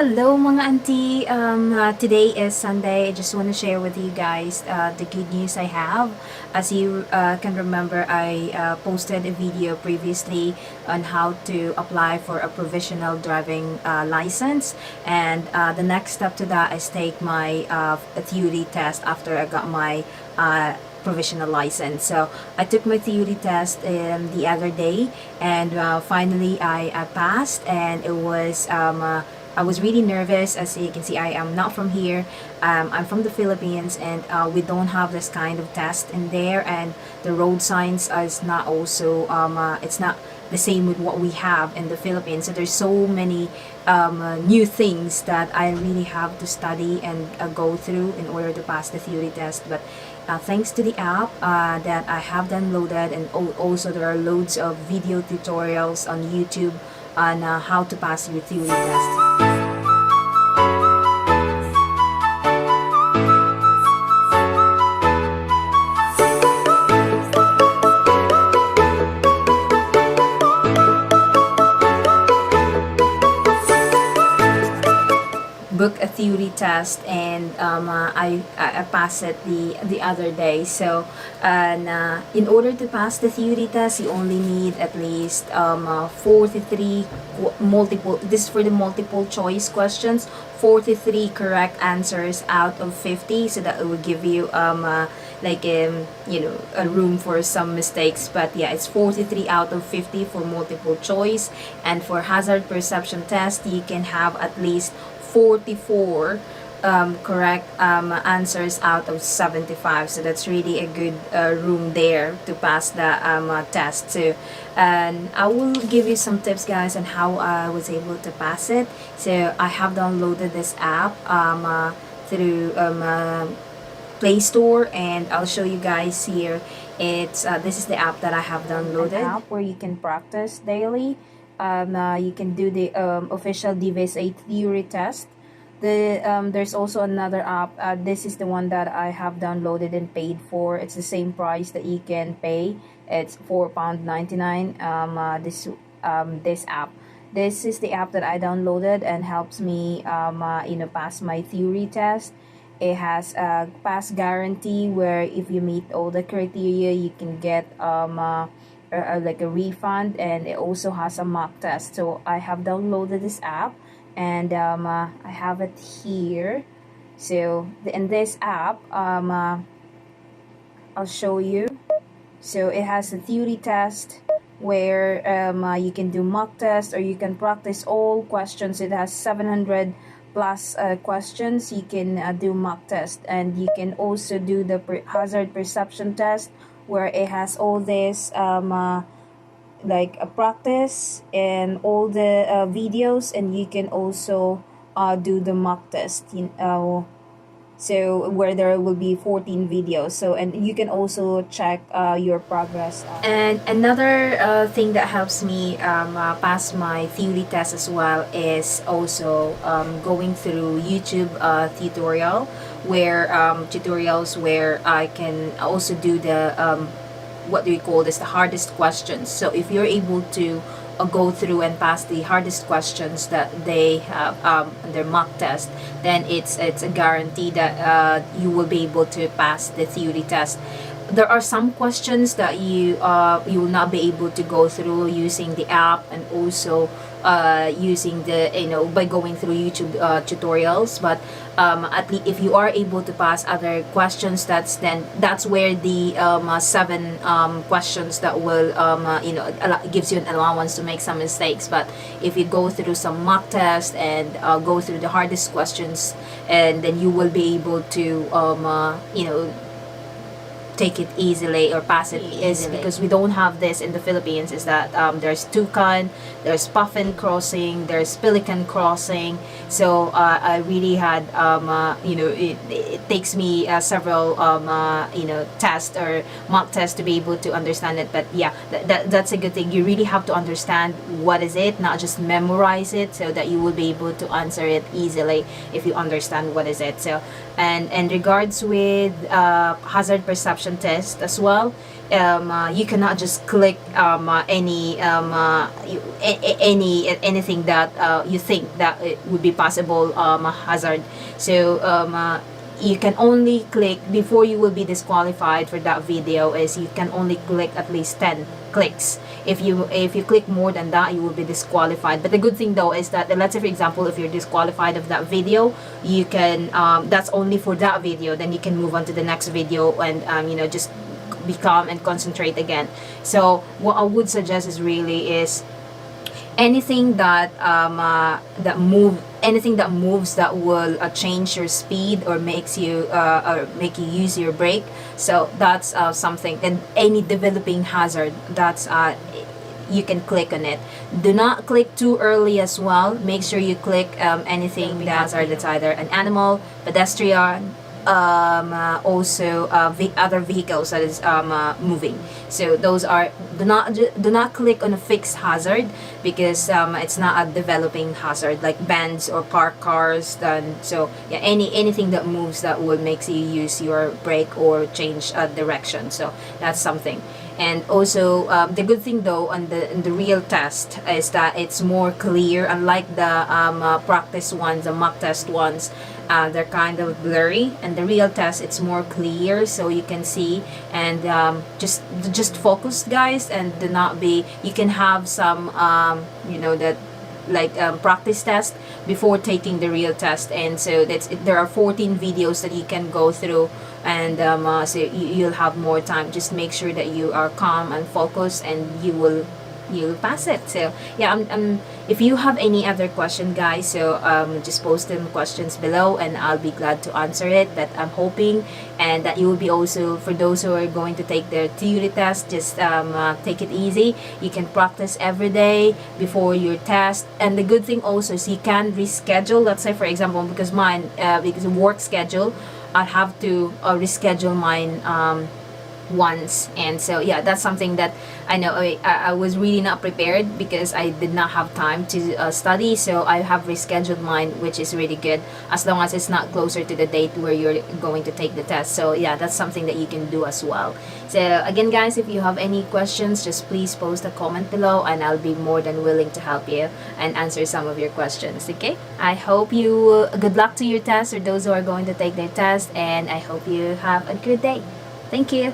Hello mga auntie. Today is Sunday. I just want to share with you guys the good news I have. As you can remember, I posted a video previously on how to apply for a provisional driving license. And the next step to that is take my theory test after I got my provisional license. So I took my theory test the other day, and finally I passed, and it was I was really nervous. As you can see, I am not from here. I'm from the Philippines, and we don't have this kind of test in there, and the road signs is not also it's not the same with what we have in the Philippines. So there's so many new things that I really have to study and go through in order to pass the theory test. But thanks to the app that I have downloaded, and also there are loads of video tutorials on YouTube on how to pass your theory test. Book a theory test, and I passed it the other day. So in order to pass the theory test, you only need at least 43 multiple, this is for the multiple choice questions, 43 correct answers out of 50. So that will give you a room for some mistakes. But yeah, it's 43 out of 50 for multiple choice. And for hazard perception test, you can have at least 44 correct answers out of 75. So that's really a good room there to pass the test too. And I will give you some tips, guys, on how I was able to pass it. So I have downloaded this app through Play Store, and I'll show you guys here. It's this is the app that I have downloaded. An app where you can practice daily. You can do the official DVSA theory test. There's also another app. This is the one that I have downloaded and paid for. It's the same price that you can pay. It's £4.99. This app. This is the app that I downloaded and helps me pass my theory test. It has a pass guarantee where if you meet all the criteria, you can get like a refund, and it also has a mock test. So I have downloaded this app, and I have it here. So in this app, I'll show you. So it has a theory test where you can do mock test, or you can practice all questions. It has 700 plus questions. You can do mock test, and you can also do the hazard perception test, where it has all this like a practice and all the videos, and you can also do the mock test. So where there will be 14 videos. So, and you can also check your progress. And another thing that helps me pass my theory test as well is also going through YouTube tutorials where I can also do the what do we call this, the hardest questions. So if you're able to go through and pass the hardest questions that they have in their mock test, then it's a guarantee that you will be able to pass the theory test. There are some questions that you will not be able to go through using the app, and also using the by going through YouTube tutorials. But at least if you are able to pass other questions, that's where the 7 questions that will gives you an allowance to make some mistakes. But if you go through some mock test and go through the hardest questions, and then you will be able to take it easily or pass it easily, because we don't have this in the Philippines. Is that there's Tucan, there's Puffin crossing, there's Pelican crossing. So I really had it takes me several tests or mock tests to be able to understand it. But yeah, that's a good thing. You really have to understand what is it, not just memorize it, so that you will be able to answer it easily if you understand what is it. So and regards with hazard perception perception test as well. You cannot just click anything that you think that it would be possible hazard. So you can only click, before you will be disqualified for that video, is you can only click at least 10 clicks. If you click more than that, you will be disqualified. But the good thing though is that, let's say for example, if you're disqualified of that video, you can that's only for that video, then you can move on to the next video and just be calm and concentrate again. So what I would suggest is really is anything that anything that moves that will change your speed or makes you or make you use your brake. So that's something. And any developing hazard, that's you can click on it. Do not click too early as well. Make sure you click anything that's either an animal, pedestrian, also other vehicles that is moving. So those are, do not click on a fixed hazard, because it's not a developing hazard like bends or parked cars. Then so yeah, anything that moves that will makes you use your brake or change direction. So that's something. And also the good thing though on the real test is that it's more clear, unlike the practice ones, the mock test ones. They're kind of blurry, and the real test, it's more clear, so you can see. And just focus, guys, and do not be, you can have some that like practice test before taking the real test. And so there are 14 videos that you can go through, and so you'll have more time. Just make sure that you are calm and focused, and you'll pass it. So yeah, if you have any other question, guys, so just post them questions below and I'll be glad to answer it. But I'm hoping and that you will be also, for those who are going to take their theory test, just take it easy. You can practice every day before your test. And the good thing also is you can reschedule. Let's say for example, because mine because of work schedule, I'll have to reschedule mine once. And so yeah, that's something that I know I was really not prepared, because I did not have time to study. So I have rescheduled mine, which is really good, as long as it's not closer to the date where you're going to take the test. So yeah, that's something that you can do as well. So again, guys, if you have any questions, just please post a comment below and I'll be more than willing to help you and answer some of your questions. Okay, I hope you good luck to your test, or those who are going to take their test, and I hope you have a good day. Thank you.